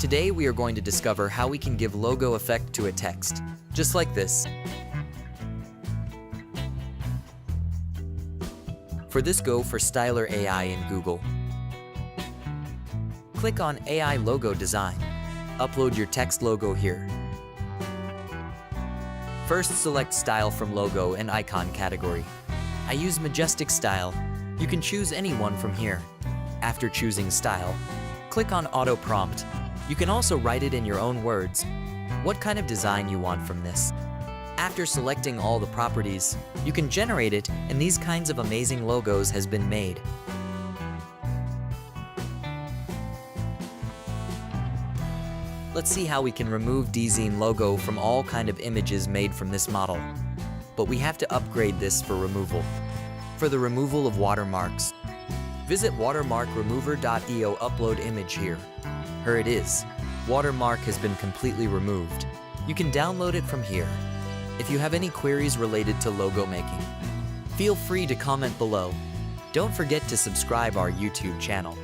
Today we are going to discover how we can give logo effect to a text, just like this. For this, go for Styler AI in Google. Click on AI Logo Design. Upload your text logo here. First, select Style from Logo and Icon category. I use Majestic Style. You can choose any one from here. After choosing Style, click on Auto Prompt. You can also write it in your own words, what kind of design you want from this. After selecting all the properties, you can generate it, and these kinds of amazing logos has been made. Let's see how we can remove design logo from all kind of images made from this model. But we have to upgrade this for removal. For the removal of watermarks, visit watermarkremover.io, upload image here. Here it is. Watermark has been completely removed. You can download it from here. If you have any queries related to logo making, feel free to comment below. Don't forget to subscribe our YouTube channel.